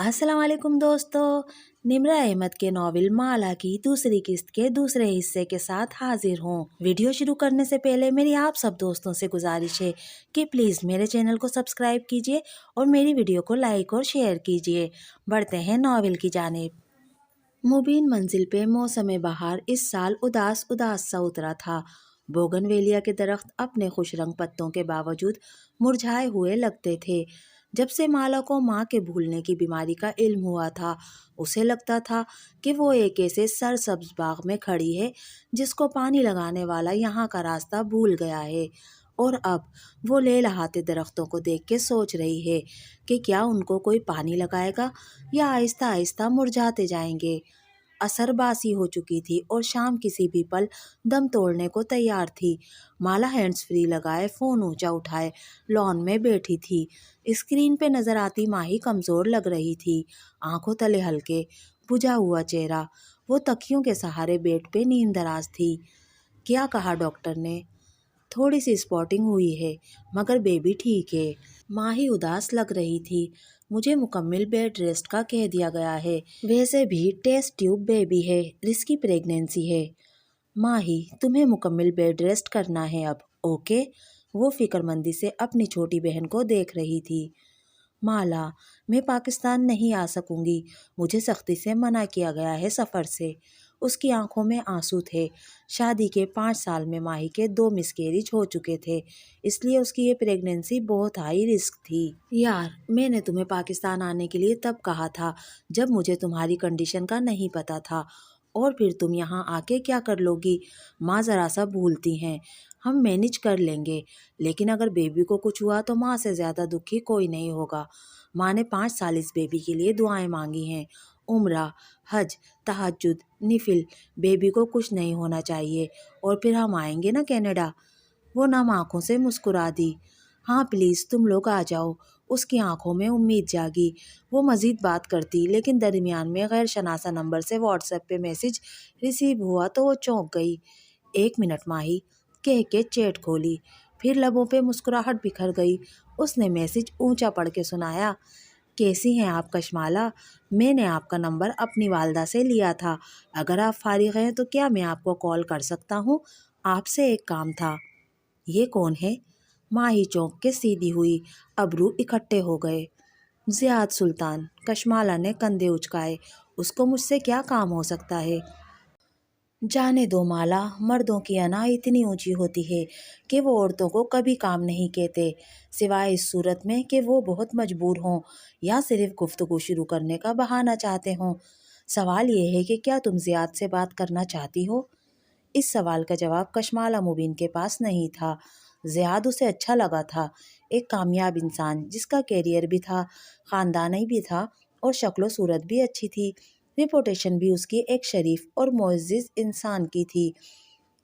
अस्सलाम वालेकुम दोस्तों। निम्रा अहमद के नॉवल माला की दूसरी किस्त के दूसरे हिस्से के साथ हाजिर हूँ। वीडियो शुरू करने से पहले मेरी आप सब दोस्तों से गुजारिश है कि प्लीज़ मेरे चैनल को सब्सक्राइब कीजिए और मेरी वीडियो को लाइक और शेयर कीजिए। बढ़ते हैं नॉवल की जानिब। मुबीन मंजिल पे मौसम बहार इस साल उदास उदास सा उतरा था। बोगनवेलिया के दरख्त अपने खुश रंग पत्तों के बावजूद मुरझाए हुए लगते थे। जब से माला को माँ के भूलने की बीमारी का इल्म हुआ था, उसे लगता था कि वो एक ऐसे सरसब्ज बाग में खड़ी है जिसको पानी लगाने वाला यहाँ का रास्ता भूल गया है। और अब वो लहलहाते दरख्तों को देख के सोच रही है कि क्या उनको कोई पानी लगाएगा या आहिस्ता आहिस्ता मुरझाते जाएंगे। असर बासी हो चुकी थी और शाम किसी भी पल दम तोड़ने को तैयार थी। माला हैंड्स फ्री लगाए फ़ोन ऊंचा उठाए लॉन में बैठी थी। स्क्रीन पे नजर आती माही कमज़ोर लग रही थी, आंखों तले हल्के बुझा हुआ चेहरा। वो तकियों के सहारे बेड पे नींदराज थी। क्या कहा डॉक्टर ने? थोड़ी सी स्पॉटिंग हुई है मगर बेबी ठीक है। माही उदास लग रही थी। मुझे मुकम्मल बेड रेस्ट का कह दिया गया है। वैसे भी टेस्ट ट्यूब बेबी है, रिस्की प्रेगनेंसी है। माही, तुम्हें मुकम्मल बेड रेस्ट करना है अब, ओके? वो फिक्रमंदी से अपनी छोटी बहन को देख रही थी। माला, मैं पाकिस्तान नहीं आ सकूंगी। मुझे सख्ती से मना किया गया है सफ़र से। उसकी आंखों में आंसू थे। शादी के 5 साल में माही के 2 मिसकैरेज हो चुके थे, इसलिए उसकी ये प्रेगनेंसी बहुत हाई रिस्क थी। यार, मैंने तुम्हें पाकिस्तान आने के लिए तब कहा था जब मुझे तुम्हारी कंडीशन का नहीं पता था। और फिर तुम यहाँ आके क्या कर लोगी? माँ ज़रा सा भूलती हैं। हम मैनेज कर लेंगे, लेकिन अगर बेबी को कुछ हुआ तो माँ से ज़्यादा दुखी कोई नहीं होगा। माँ ने 5 साल इस बेबी के लिए दुआएं मांगी हैं। उम्रा, हज, तहज्जुद, निफिल, बेबी को कुछ नहीं होना चाहिए और फिर हम आएंगे ना कनाडा। वो नम आँखों से मुस्कुरा दी। हाँ प्लीज़ तुम लोग आ जाओ। उसकी आंखों में उम्मीद जागी। वो मज़ीद बात करती, लेकिन दरमियान में गैर शनासा नंबर से व्हाट्सएप पे मैसेज रिसीव हुआ तो वो चौंक गई। 1 मिनट माही, कह के चैट खोली। फिर लबों पे मुस्कुराहट बिखर गई। उसने मैसेज ऊंचा पढ़ के सुनाया। कैसी हैं आप कशमाला? मैंने आपका नंबर अपनी वालदा से लिया था। अगर आप फारिग हैं तो क्या मैं आपको कॉल कर सकता हूँ? आपसे एक काम था। ये कौन है? माही चौंक के सीधी हुई। अबरू इकट्ठे हो गए। ज़ियाद सुल्तान। कशमाला ने कंधे उचकाए। उसको मुझसे क्या काम हो सकता है? जाने दो माला, मर्दों की अना इतनी ऊंची होती है कि वो औरतों को कभी काम नहीं कहते, सिवाय इस सूरत में कि वो बहुत मजबूर हों या सिर्फ गुफ्तगू शुरू करने का बहाना चाहते हों। सवाल ये है कि क्या तुम ज़ियाद से बात करना चाहती हो? इस सवाल का जवाब कशमाला मुबीन के पास नहीं था। ज़ियाद उसे अच्छा लगा था। एक कामयाब इंसान जिसका कैरियर भी था, ख़ानदानी भी था और शक्ल सूरत भी अच्छी थी। रिपोर्टेशन भी उसकी एक शरीफ और मुअज़्ज़ज़ इंसान की थी।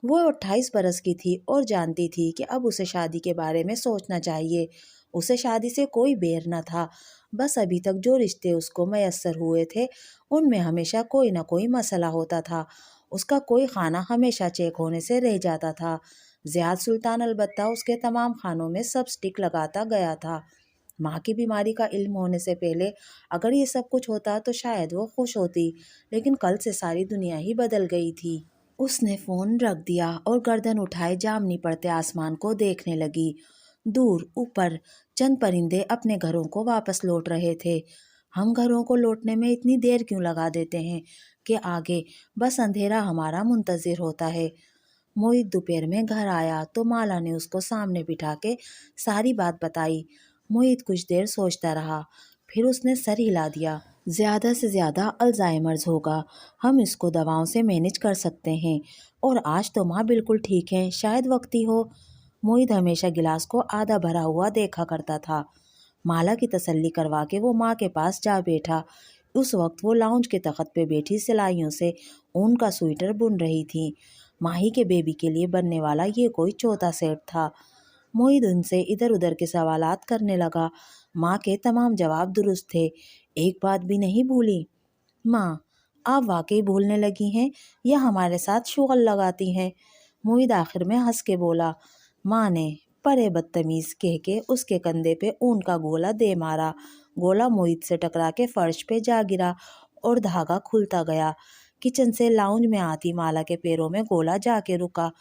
वो 28 बरस की थी और जानती थी कि अब उसे शादी के बारे में सोचना चाहिए। उसे शादी से कोई बैर न था, बस अभी तक जो रिश्ते उसको मैसर हुए थे उनमें हमेशा कोई ना कोई मसला होता था। उसका कोई खाना हमेशा चेक होने से रह जाता था। ज़ियाद सुल्तान अलबत्ता उसके तमाम खानों में सब स्टिक लगाता गया था। माँ की बीमारी का इल्म होने से पहले अगर ये सब कुछ होता तो शायद वो खुश होती, लेकिन कल से सारी दुनिया ही बदल गई थी। उसने फ़ोन रख दिया और गर्दन उठाए जामनी पड़ते आसमान को देखने लगी। दूर ऊपर चंद परिंदे अपने घरों को वापस लौट रहे थे। हम घरों को लौटने में इतनी देर क्यों लगा देते हैं कि आगे बस अंधेरा हमारा मुंतज़िर होता है। मोहित दोपहर में घर आया तो माला ने उसको सामने बिठा के सारी बात बताई। मोहित कुछ देर सोचता रहा, फिर उसने सर हिला दिया। ज़्यादा से ज़्यादा अल्जाइमर्स होगा, हम इसको दवाओं से मैनेज कर सकते हैं। और आज तो माँ बिल्कुल ठीक है, शायद वक्त ही हो। मोहित हमेशा गिलास को आधा भरा हुआ देखा करता था। माला की तसल्ली करवा के वो माँ के पास जा बैठा। उस वक्त वो लाउंज के तख्त पे बैठी सिलाइयों से ऊन का स्वेटर बुन रही थी। माही के बेबी के लिए बनने वाला ये कोई चौथा सेट था। मोहित उनसे इधर उधर के सवालात करने लगा। माँ के तमाम जवाब दुरुस्त थे, एक बात भी नहीं भूली। माँ, आप वाकई भूलने लगी हैं या हमारे साथ शुगल लगाती हैं? मोहित आखिर में हंस के बोला। माँ ने परे बदतमीज कह के उसके कंधे पे ऊन का गोला दे मारा। गोला मोहित से टकरा के फर्श पे जा गिरा और धागा खुलता गया। किचन से लाउंज में आती माला के पैरों में गोला जाके रुका।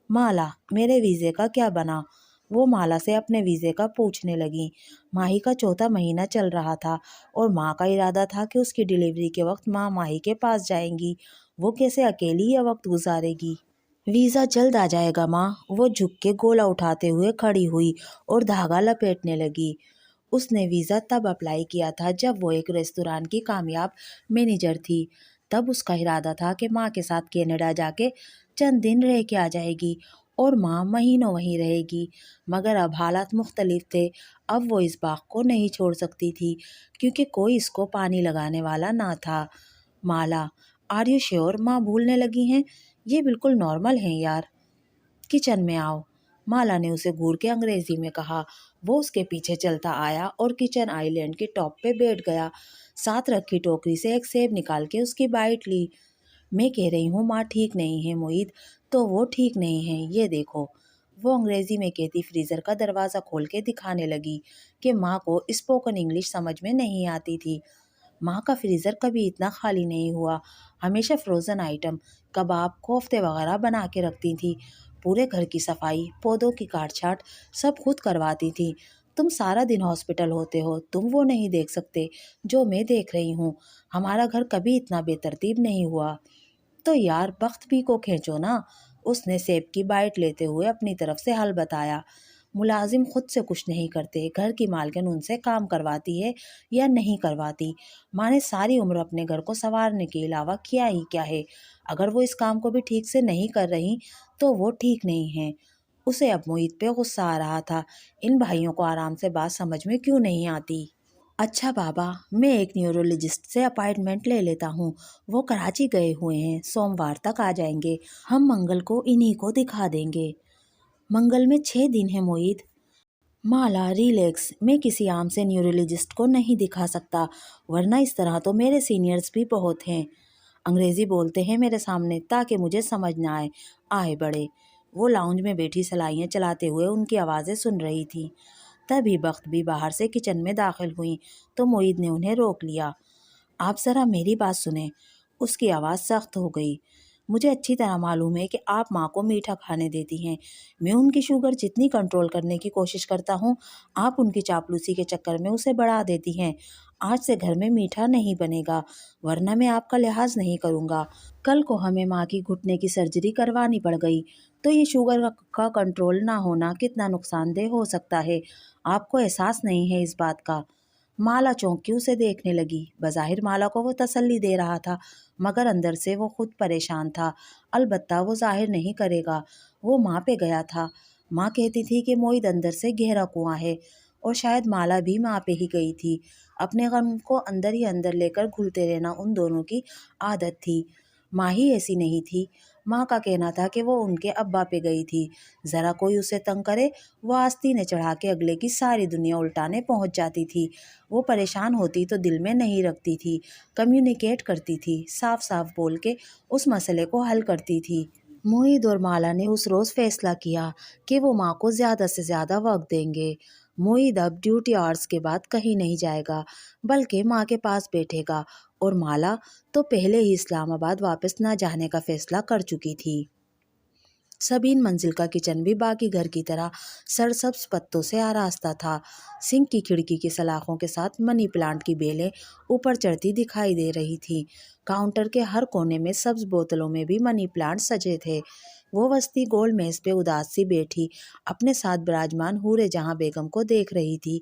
माला, मेरे वीज़े का क्या बना? वो माला से अपने वीज़े का पूछने लगी। माही का चौथा महीना चल रहा था और माँ का इरादा था कि उसकी डिलीवरी के वक्त माँ माही के पास जाएंगी। वो कैसे अकेली यह वक्त गुजारेगी? वीज़ा जल्द आ जाएगा माँ। वो झुक के गोला उठाते हुए खड़ी हुई और धागा लपेटने लगी। उसने वीज़ा तब अप्लाई किया था जब वो एक रेस्तोरां की कामयाब मैनेजर थी। तब उसका इरादा था कि माँ के साथ कनाडा जाके चंद दिन रह के आ जाएगी और माँ महीनों वहीं रहेगी। मगर अब हालात मुख्तलिफ थे। अब वो इस बाग को नहीं छोड़ सकती थी क्योंकि कोई इसको पानी लगाने वाला ना था। माला, आर यू श्योर? माँ भूलने लगी हैं। ये बिल्कुल नॉर्मल है यार। किचन में आओ, माला ने उसे घूर के अंग्रेजी में कहा। वो उसके पीछे चलता आया और किचन आइलैंड के टॉप पे बैठ गया। साथ रखी टोकरी से एक सेब निकाल के उसकी बाइट ली। मैं कह रही हूँ माँ ठीक नहीं है मोहित, तो वो ठीक नहीं है, ये देखो। वो अंग्रेजी में कहती फ्रीज़र का दरवाज़ा खोल के दिखाने लगी कि माँ को स्पोकन इंग्लिश समझ में नहीं आती थी। माँ का फ्रीज़र कभी इतना खाली नहीं हुआ। हमेशा फ्रोज़न आइटम, कबाब, कोफ्ते वगैरह बना के रखती थी। पूरे घर की सफाई, पौधों की काट छाट सब खुद करवाती थी। तुम सारा दिन हॉस्पिटल होते हो, तुम वो नहीं देख सकते जो मैं देख रही हूँ। हमारा घर कभी इतना बेतरतीब नहीं हुआ। तो यार बख्त भी को खींचो ना। उसने सेब की बाइट लेते हुए अपनी तरफ से हल बताया। मुलाजिम खुद से कुछ नहीं करते, घर की मालकिन उनसे काम करवाती है या नहीं करवाती। माँ ने सारी उम्र अपने घर को संवारने के अलावा किया ही क्या है। अगर वो इस काम को भी ठीक से नहीं कर रही तो वो ठीक नहीं है। उसे अब मोहित पे गुस्सा आ रहा था। इन भाइयों को आराम से बात समझ में क्यों नहीं आती? अच्छा बाबा, मैं एक न्यूरोलॉजिस्ट से अपॉइंटमेंट ले लेता हूँ। वो कराची गए हुए हैं, सोमवार तक आ जाएंगे। हम मंगल को इन्हीं को दिखा देंगे। मंगल में 6 दिन है मोहित। माला रिलैक्स, मैं किसी आम से न्यूरोलॉजिस्ट को नहीं दिखा सकता, वरना इस तरह तो मेरे सीनियर्स भी बहुत हैं। अंग्रेज़ी बोलते हैं मेरे सामने ताकि मुझे समझ ना आए। आए बड़े। वो लाउंज में बैठी सलाइयाँ चलाते हुए उनकी आवाज़ें सुन रही थी। तभी बख्त भी बाहर से किचन में दाखिल हुई तो मोईद ने उन्हें रोक लिया। आप ज़रा मेरी बात सुने। उसकी आवाज़ सख्त हो गई। मुझे अच्छी तरह मालूम है कि आप माँ को मीठा खाने देती हैं। मैं उनकी शुगर जितनी कंट्रोल करने की कोशिश करता हूँ, आप उनकी चापलूसी के चक्कर में उसे बढ़ा देती हैं। आज से घर में मीठा नहीं बनेगा, वरना मैं आपका लिहाज नहीं करूँगा। कल को हमें माँ की घुटने की सर्जरी करवानी पड़ गई तो ये शुगर का कंट्रोल ना होना कितना नुकसानदेह हो सकता है। आपको एहसास नहीं है इस बात का। माला चौंक के उसे देखने लगी। बज़ाहिर माला को वो तसल्ली दे रहा था, मगर अंदर से वो खुद परेशान था। अलबत्ता वो जाहिर नहीं करेगा। वो माँ पे गया था। माँ कहती थी कि मोहित अंदर से गहरा कुआं है, और शायद माला भी माँ पे ही गई थी। अपने गम को अंदर ही अंदर लेकर घुलते रहना उन दोनों की आदत थी। माँ ही ऐसी नहीं थी। माँ का कहना था कि वो उनके अब्बा पे गई थी। ज़रा कोई उसे तंग करे, वो आस्तीनें चढ़ा के अगले की सारी दुनिया उल्टाने पहुंच जाती थी। वो परेशान होती तो दिल में नहीं रखती थी, कम्युनिकेट करती थी, साफ साफ बोल के उस मसले को हल करती थी। मोहित और माला ने उस रोज़ फैसला किया कि वो माँ को ज़्यादा से ज़्यादा वक्त देंगे। मोहित अब ड्यूटी आवर्स के बाद कहीं नहीं जाएगा, बल्कि माँ के पास बैठेगा, और माला तो पहले ही इस्लामाबाद वापस न जाने का फैसला कर चुकी थी। सबीन मंजिल का किचन भी बाकी घर की तरह सरसब्ज पत्तों से आरास्ता था। सिंक की खिड़की की सलाखों के साथ मनी प्लांट की बेलें ऊपर चढ़ती दिखाई दे रही थी। काउंटर के हर कोने में सब्ज बोतलों में भी मनी प्लांट सजे थे। वो वस्ती गोल मेज पे उदास सी बैठी अपने साथ विराजमान हूरे जहां बेगम को देख रही थी।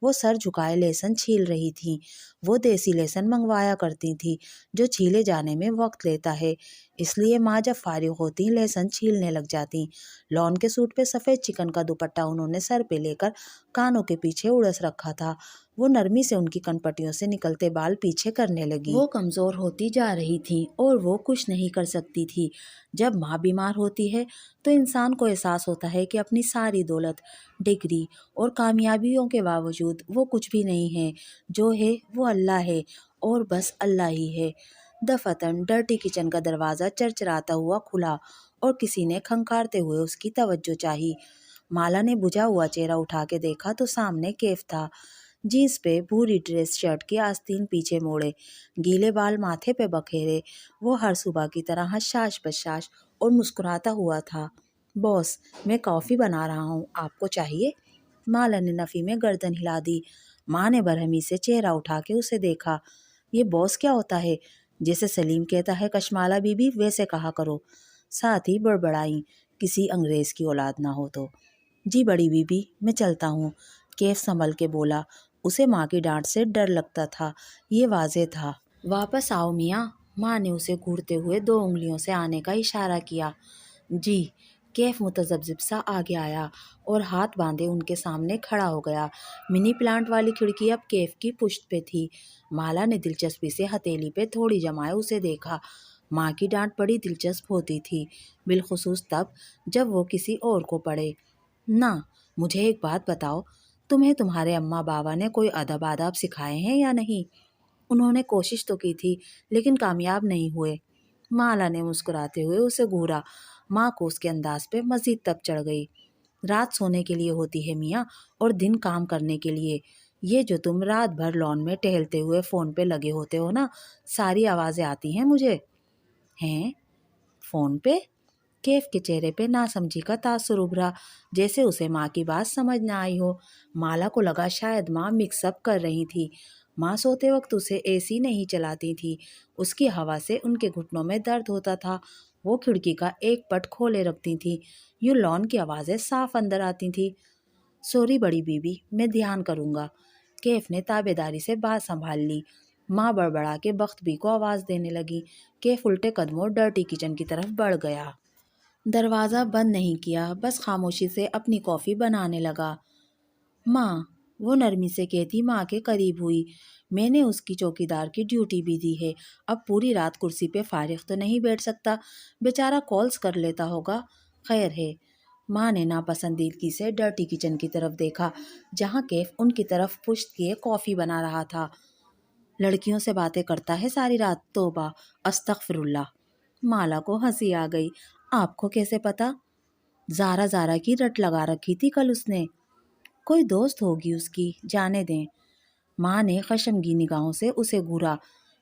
वो सर झुकाए लहसुन छील रही थी। वो देसी लहसुन मंगवाया करती थी, जो छीले जाने में वक्त लेता है, इसलिए माँ जब फारिग होती लहसुन छीलने लग जाती। लॉन के सूट पे सफ़ेद चिकन का दुपट्टा उन्होंने सर पे लेकर कानों के पीछे उड़स रखा था। वो नरमी से उनकी कनपटियों से निकलते बाल पीछे करने लगी। वो कमज़ोर होती जा रही थी और वो कुछ नहीं कर सकती थी। जब माँ बीमार होती है तो इंसान को एहसास होता है कि अपनी सारी दौलत, डिग्री और कामयाबियों के बावजूद वो कुछ भी नहीं है। जो है वो अल्लाह है, और बस अल्लाह ही है। दफतन डर्टी किचन का दरवाज़ा चरचराता हुआ खुला और किसी ने खंखारते हुए उसकी तवज्जो चाही। माला ने बुझा हुआ चेहरा उठा के देखा तो सामने कैफ था, जीन्स पे भूरी ड्रेस, शर्ट की आस्तीन पीछे मोड़े, गीले बाल माथे पे बखेरे, वो हर सुबह की तरह हशाश बशाश और मुस्कुराता हुआ था। बॉस, मैं कॉफ़ी बना रहा हूँ, आपको चाहिए? माला ने नफ़ी में गर्दन हिला दी। माँ ने बरहमी से चेहरा उठा के उसे देखा। ये बॉस क्या होता है? जैसे सलीम कहता है कशमाला बीबी, वैसे कहा करो। साथ ही बड़बड़ाई, किसी अंग्रेज की औलाद ना हो तो। जी बड़ी बीबी, मैं चलता हूँ, कैफ संभल के बोला। उसे माँ की डांट से डर लगता था, ये वाज़ेह था। वापस आओ मियाँ, माँ ने उसे घूरते हुए 2 उंगलियों से आने का इशारा किया। जी। कैफ मुतज़ब्ज़िब सा आगे आया और हाथ बांधे उनके सामने खड़ा हो गया। मिनी प्लांट वाली खिड़की अब कैफ की पुश्त पे थी। माला ने दिलचस्पी से हथेली पे थोड़ी जमाए उसे देखा। माँ की डांट बड़ी दिलचस्प होती थी, बिलखुसूस तब जब वो किसी और को पढ़े। ना, मुझे एक बात बताओ, तुम्हें तुम्हारे अम्मा बाबा ने कोई अदब आदाब सिखाए हैं या नहीं? उन्होंने कोशिश तो की थी, लेकिन कामयाब नहीं हुए। माला ने मुस्कुराते हुए उसे घूरा। माँ को उसके अंदाज पे मजीद तक चढ़ गई। रात सोने के लिए होती है मियाँ, और दिन काम करने के लिए। ये जो तुम रात भर लॉन में टहलते हुए फ़ोन पे लगे होते हो ना, सारी आवाज़ें आती हैं मुझे। हैं? फ़ोन पे? कैफ के चेहरे पे नासमझी का तासुर उभरा, जैसे उसे माँ की बात समझ ना आई हो। माला को लगा शायद माँ मिक्सअप कर रही थी। माँ सोते वक्त उसे एसी नहीं चलाती थी, उसकी हवा से उनके घुटनों में दर्द होता था। वो खिड़की का एक पट खोले रखती थी, यूँ लॉन की आवाज़ें साफ अंदर आती थी। सॉरी बड़ी बीबी, मैं ध्यान करूँगा। कैफ ने ताबेदारी से बात संभाल ली। माँ बड़बड़ा के बख्तबी को आवाज़ देने लगी। कैफ उल्टे कदमों डर्टी किचन की तरफ बढ़ गया। दरवाज़ा बंद नहीं किया, बस खामोशी से अपनी कॉफ़ी बनाने लगा। माँ, वो नरमी से कहती माँ के करीब हुई। मैंने उसकी चौकीदार की ड्यूटी भी दी है, अब पूरी रात कुर्सी पे फारिग तो नहीं बैठ सकता, बेचारा कॉल्स कर लेता होगा। खैर है। माँ ने नापसंदीदगी से डर्टी किचन की तरफ देखा, जहाँ कैफ उनकी तरफ पुश्त किए कॉफ़ी बना रहा था। लड़कियों से बातें करता है सारी रात, तौबा, अस्तगफिरुल्लाह। माला को हंसी आ गई। आपको कैसे पता? ज़ारा ज़ारा की रट लगा रखी थी कल उसने। कोई दोस्त होगी उसकी, जाने दें। माँ ने खशमगीन निगाहों से उसे घूरा।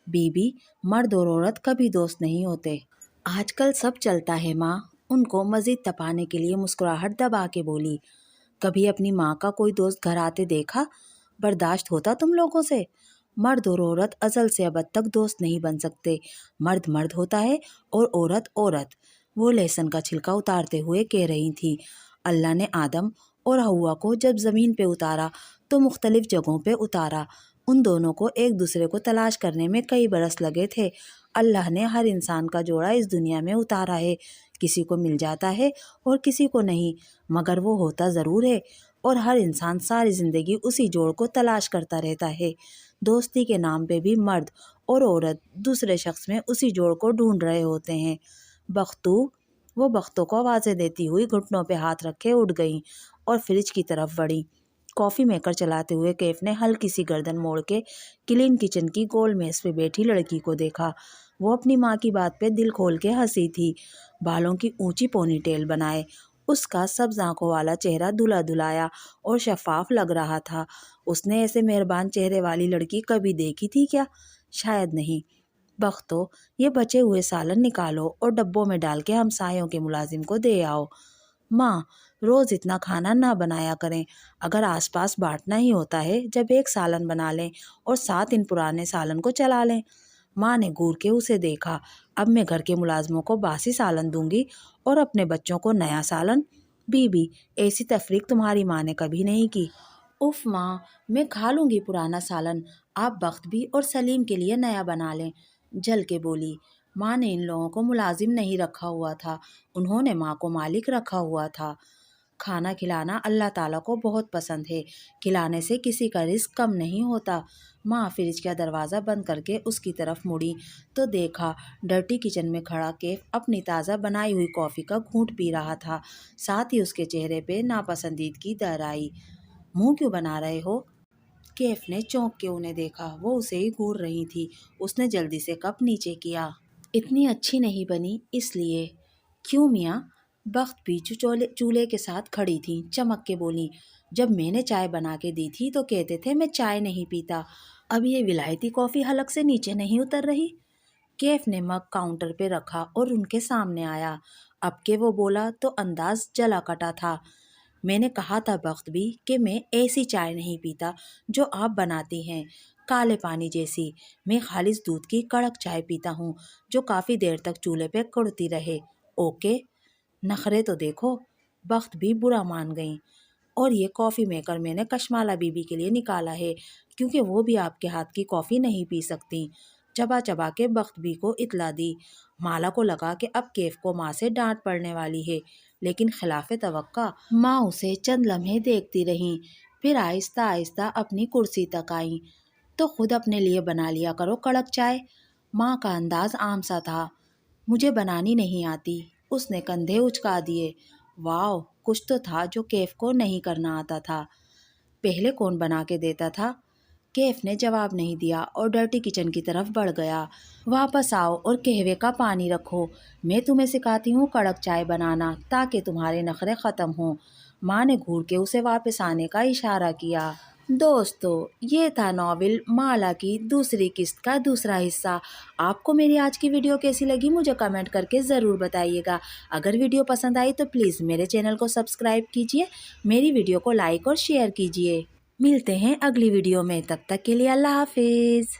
बीबी, मर्द और औरत कभी दोस्त नहीं होते। आजकल सब चलता है माँ। उनको मज़ीद तपाने के लिए मुस्कुराहट दबा के बोली। कभी अपनी माँ का कोई दोस्त घर आते देखा? बर्दाश्त होता तुम लोगों से? मर्द और औरत अज़ल से अबद तक दोस्त नहीं बन सकते। मर्द मर्द होता है और औरत औरत। वो लहसुन का छिलका उतारते हुए कह रही थी। अल्लाह ने आदम और हव्वा को जब ज़मीन पे उतारा तो मुख्तलिफ जगहों पे उतारा। उन दोनों को एक दूसरे को तलाश करने में कई बरस लगे थे। अल्लाह ने हर इंसान का जोड़ा इस दुनिया में उतारा है। किसी को मिल जाता है और किसी को नहीं, मगर वो होता ज़रूर है। और हर इंसान सारी ज़िंदगी उसी जोड़ को तलाश करता रहता है। दोस्ती के नाम पे भी मर्द और औरत दूसरे शख्स में उसी जोड़ को ढूंढ रहे होते हैं। बख्तू, वो बख्तों को आवाज़ें देती हुई घुटनों पे हाथ रखे उठ गई और फ्रिज की तरफ बढ़ी। कॉफ़ी मेकर चलाते हुए कैफ ने हल्की सी गर्दन मोड़ के क्लीन किचन की गोल मेज़ पे बैठी लड़की को देखा। वो अपनी माँ की बात पे दिल खोल के हंसी थी। बालों की ऊंची पोनीटेल बनाए, उसका सब्ज आंखों वाला चेहरा धुला धुलाया और शफाफ लग रहा था। उसने ऐसे मेहरबान चेहरे वाली लड़की कभी देखी थी क्या? शायद नहीं। बख्तो, ये बचे हुए सालन निकालो और डब्बों में डाल के हमसायों के मुलाजिम को दे आओ। माँ, रोज़ इतना खाना ना बनाया करें। अगर आसपास बांटना ही होता है, जब एक सालन बना लें और 7 इन पुराने सालन को चला लें। माँ ने घूर के उसे देखा। अब मैं घर के मुलाजमों को बासी सालन दूंगी और अपने बच्चों को नया सालन। बीबी, ऐसी तफरीक तुम्हारी माँ ने कभी नहीं की। उफ माँ, मैं खा लूँगी पुराना सालन, आप बख्त भी और सलीम के लिए नया बना लें। जल के बोली। माँ ने इन लोगों को मुलाजिम नहीं रखा हुआ था, उन्होंने माँ को मालिक रखा हुआ था। खाना खिलाना अल्लाह ताला को बहुत पसंद है, खिलाने से किसी का रिस्क कम नहीं होता। माँ फ्रिज का दरवाज़ा बंद करके उसकी तरफ मुड़ी तो देखा डर्टी किचन में खड़ा कैफ अपनी ताज़ा बनाई हुई कॉफ़ी का घूंट पी रहा था। साथ ही उसके चेहरे पे नापसंदीदगी दर आई। मुँह क्यों बना रहे हो? कैफ ने चौंक के उन्हें देखा। वो उसे ही घूर रही थी। उसने जल्दी से कप नीचे किया। इतनी अच्छी नहीं बनी इसलिए। क्यों मियाँ? बख्त भी जो चूल्हे के साथ खड़ी थी चमक के बोली, जब मैंने चाय बना के दी थी तो कहते थे मैं चाय नहीं पीता, अब ये विलायती कॉफ़ी हलक से नीचे नहीं उतर रही। कैफ ने मग काउंटर पे रखा और उनके सामने आया। अब के वो बोला तो अंदाज जला कटा था। मैंने कहा था बख्त भी कि मैं ऐसी चाय नहीं पीता जो आप बनाती हैं, काले पानी जैसी। मैं खालिस दूध की कड़क चाय पीता हूँ जो काफ़ी देर तक चूल्हे पे कुड़ती रहे। ओके, नखरे तो देखो। बख्त भी बुरा मान गई। और ये कॉफ़ी मेकर मैंने कशमाला बीबी के लिए निकाला है क्योंकि वो भी आपके हाथ की कॉफ़ी नहीं पी सकती। चबा चबा के बख्त बी को इतला दी। माला को लगा कि अब कैफ को माँ से डांट पड़ने वाली है, लेकिन खिलाफे तवक्का माँ उसे चंद लम्हे देखती रहीं, फिर आहिस्ता आहिस्ता अपनी कुर्सी तक आई। तो खुद अपने लिए बना लिया करो कड़क चाय। माँ का अंदाज आम सा था। मुझे बनानी नहीं आती, उसने कंधे उचका दिए। वाह, कुछ तो था जो कैफ को नहीं करना आता था। पहले कौन बना के देता था? कैफ ने जवाब नहीं दिया और डर्टी किचन की तरफ बढ़ गया। वापस आओ और कहवे का पानी रखो, मैं तुम्हें सिखाती हूँ कड़क चाय बनाना ताकि तुम्हारे नखरे ख़त्म हों। माँ ने घूर के उसे वापस आने का इशारा किया। दोस्तों, ये था नॉवेल माला की दूसरी किस्त का दूसरा हिस्सा। आपको मेरी आज की वीडियो कैसी लगी मुझे कमेंट करके ज़रूर बताइएगा। अगर वीडियो पसंद आई तो प्लीज़ मेरे चैनल को सब्सक्राइब कीजिए, मेरी वीडियो को लाइक और शेयर कीजिए। मिलते हैं अगली वीडियो में, तब तक के लिए अल्लाह हाफिज़।